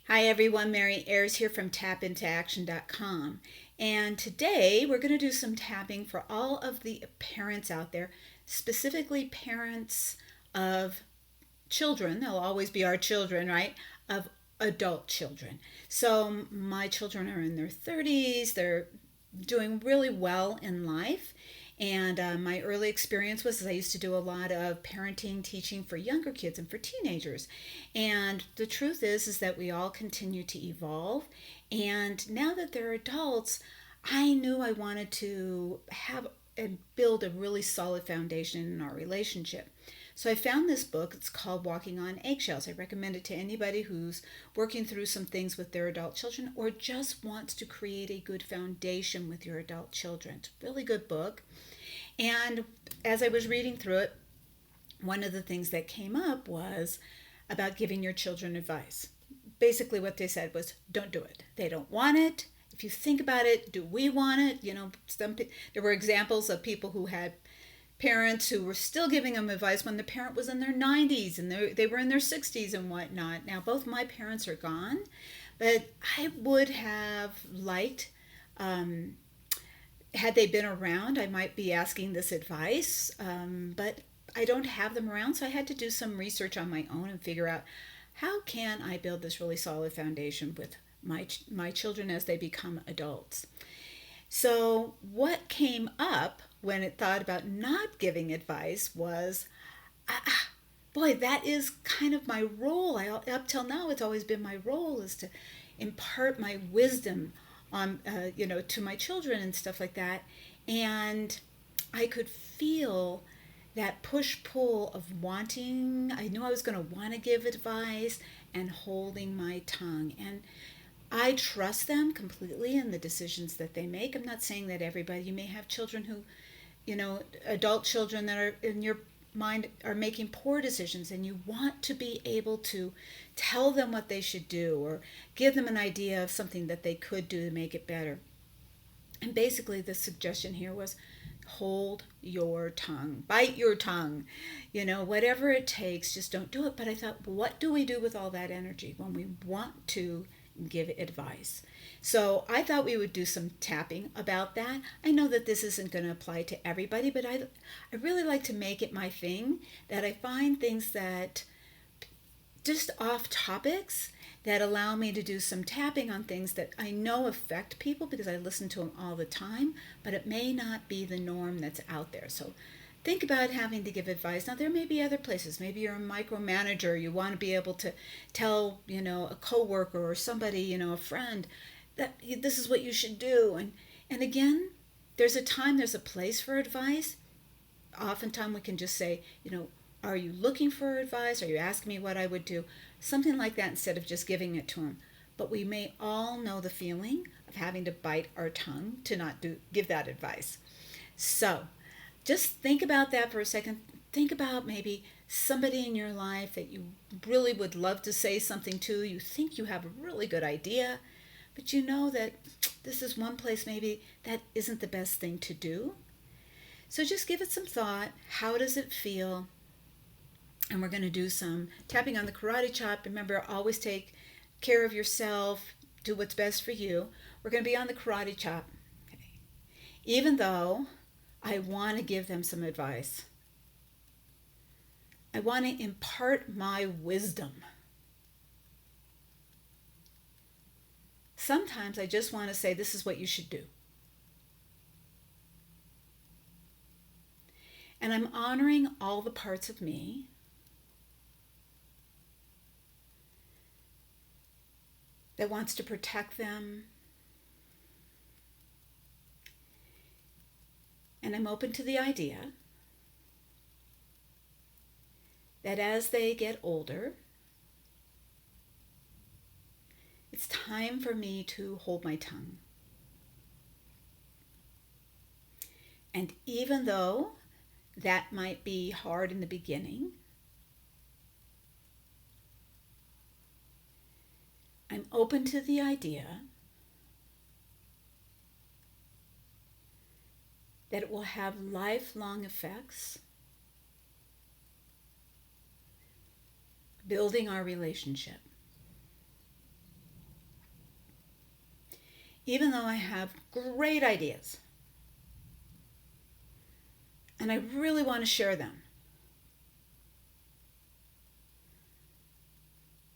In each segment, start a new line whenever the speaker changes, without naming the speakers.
Hi everyone, Mary Ayers here from tapintoaction.com. And today we're going to do some tapping for all of the parents out there, specifically parents of children. They'll always be our children, right? Of adult children. So my children are in their 30s. They're doing really well in life. And my early experience was I used to do a lot of parenting, teaching for younger kids and for teenagers. And the truth is that we all continue to evolve. And now that they're adults, I knew I wanted to have and build a really solid foundation in our relationship. So I found this book. It's called Walking on Eggshells. I recommend it to anybody who's working through some things with their adult children or just wants to create a good foundation with your adult children. It's a really good book. And as I was reading through it, one of the things that came up was about giving your children advice. Basically, what they said was, don't do it. They don't want it. If you think about it, do we want it? There were examples of people who had parents who were still giving them advice when the parent was in their 90s and they were in their 60s and whatnot. Now, both my parents are gone, but I would have liked, had they been around, I might be asking this advice, but I don't have them around, so I had to do some research on my own and figure out how can I build this really solid foundation with my children as they become adults. So, what came up when it thought about not giving advice was, boy, that is kind of my role. Up till now, it's always been my role is to impart my wisdom on, to my children and stuff like that. And I could feel that push pull of wanting. I knew I was going to want to give advice and holding my tongue. And I trust them completely in the decisions that they make. I'm not saying that everybody, you may have children who, adult children that are in your mind are making poor decisions and you want to be able to tell them what they should do or give them an idea of something that they could do to make it better. And basically, the suggestion here was hold your tongue, bite your tongue, whatever it takes, just don't do it. But I thought, what do we do with all that energy when we want to give advice? So I thought we would do some tapping about that. I know that this isn't going to apply to everybody, but I really like to make it my thing that I find things that just off topics that allow me to do some tapping on things that I know affect people because I listen to them all the time, but it may not be the norm that's out there. So think about having to give advice. Now, there may be other places. Maybe you're a micromanager. You want to be able to tell, a coworker or somebody, a friend, that this is what you should do. And again, there's a time, there's a place for advice. Oftentimes we can just say, are you looking for advice? Are you asking me what I would do? Something like that instead of just giving it to them. But we may all know the feeling of having to bite our tongue to not give that advice. So just think about that for a second. Think about maybe somebody in your life that you really would love to say something to. You think you have a really good idea, but you know that this is one place maybe that isn't the best thing to do. So just give it some thought. How does it feel? And we're going to do some tapping on the karate chop. Remember, always take care of yourself. Do what's best for you. We're going to be on the karate chop. Okay. Even though I want to give them some advice, I want to impart my wisdom. Sometimes I just want to say, this is what you should do. And I'm honoring all the parts of me that wants to protect them. And I'm open to the idea that as they get older, it's time for me to hold my tongue. And even though that might be hard in the beginning, I'm open to the idea that it will have lifelong effects, building our relationship. even though I have great ideas and I really want to share them.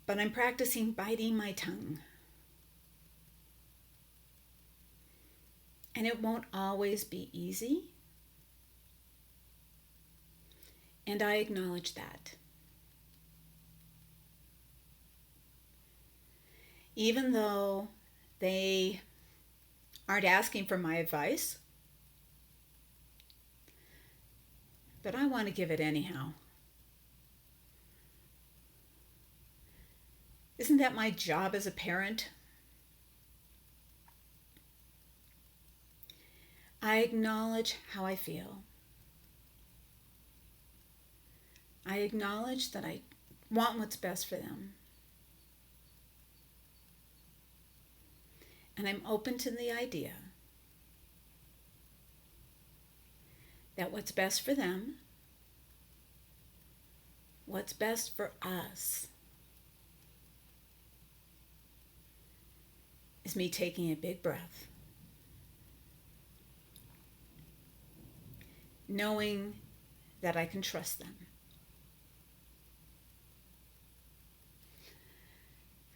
But I'm practicing biting my tongue. And it won't always be easy. And I acknowledge that. Even though they aren't asking for my advice, but I want to give it anyhow. Isn't that my job as a parent? I acknowledge how I feel. I acknowledge that I want what's best for them. And I'm open to the idea that what's best for them, what's best for us, is me taking a big breath, knowing that I can trust them.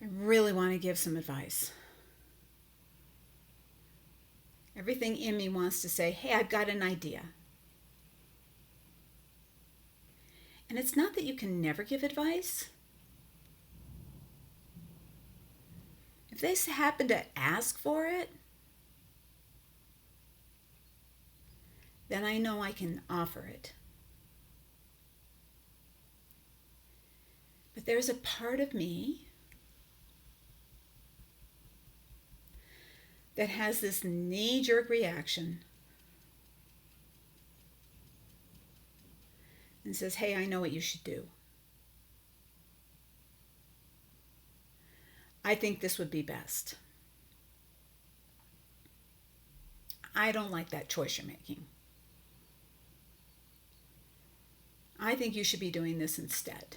I really want to give some advice. Everything in me wants to say, hey, I've got an idea. And it's not that you can never give advice. If they happen to ask for it, then I know I can offer it. But there's a part of me that has this knee-jerk reaction and says, hey, I know what you should do. I think this would be best. I don't like that choice you're making. I think you should be doing this instead.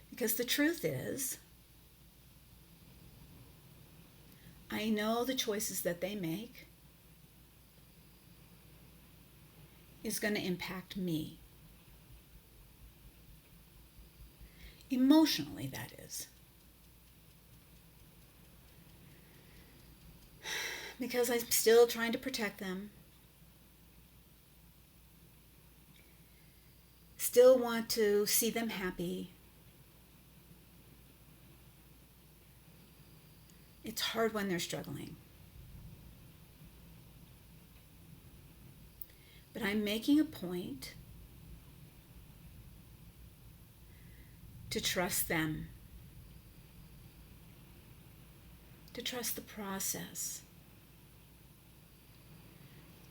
Because the truth is, I know the choices that they make is going to impact me. Emotionally, that is. Because I'm still trying to protect them. Still want to see them happy. It's hard when they're struggling. But I'm making a point to trust them, to trust the process,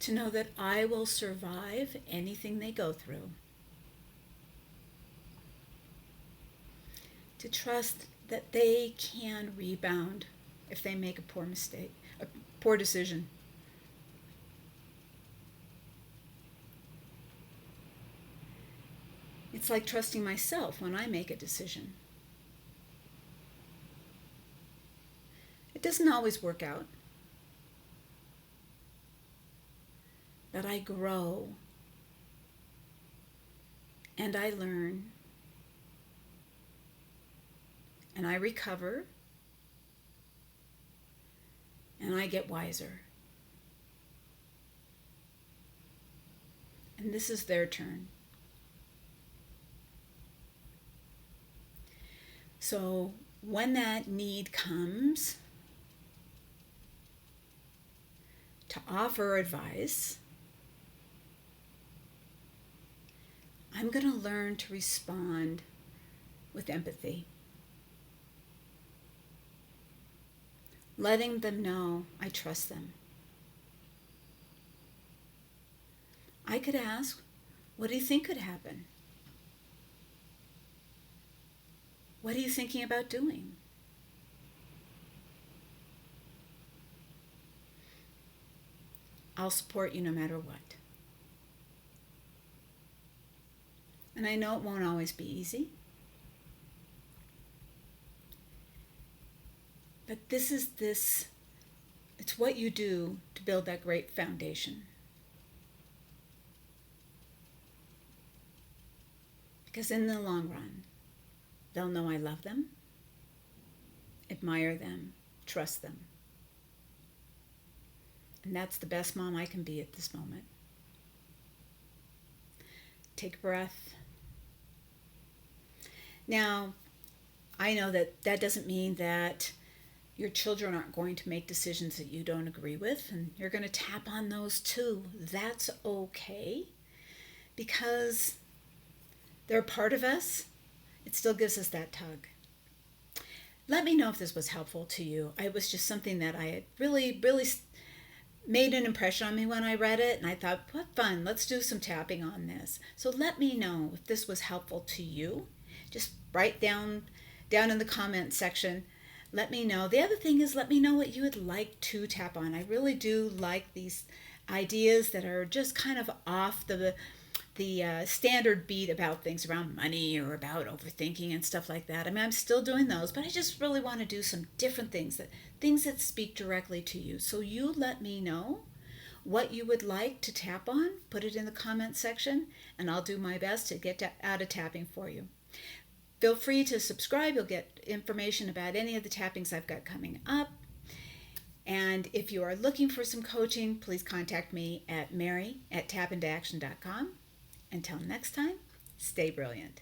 to know that I will survive anything they go through, to trust that they can rebound if they make a poor mistake, a poor decision. It's like trusting myself when I make a decision. It doesn't always work out, but I grow and I learn and I recover and I get wiser. And this is their turn. So when that need comes to offer advice, I'm going to learn to respond with empathy. Letting them know I trust them. I could ask, what do you think could happen? What are you thinking about doing? I'll support you no matter what. And I know it won't always be easy. But it's what you do to build that great foundation. Because in the long run, they'll know I love them, admire them, trust them. And that's the best mom I can be at this moment. Take a breath. Now, I know that doesn't mean that your children aren't going to make decisions that you don't agree with, and you're going to tap on those too. That's okay, because they're a part of us. It still gives us that tug. Let me know if this was helpful to you. It was just something that I had really, really made an impression on me when I read it, and I thought, what fun, let's do some tapping on this. So let me know if this was helpful to you. Just write down in the comment section. Let me know. The other thing is, let me know what you would like to tap on. I really do like these ideas that are just kind of off the standard beat about things around money or about overthinking and stuff like that. I mean, I'm still doing those, but I just really want to do some different things that speak directly to you. So you let me know what you would like to tap on. Put it in the comment section, and I'll do my best to get out of tapping for you. Feel free to subscribe. You'll get information about any of the tappings I've got coming up. And if you are looking for some coaching, please contact me at mary@tapintoaction.com. Until next time, stay brilliant.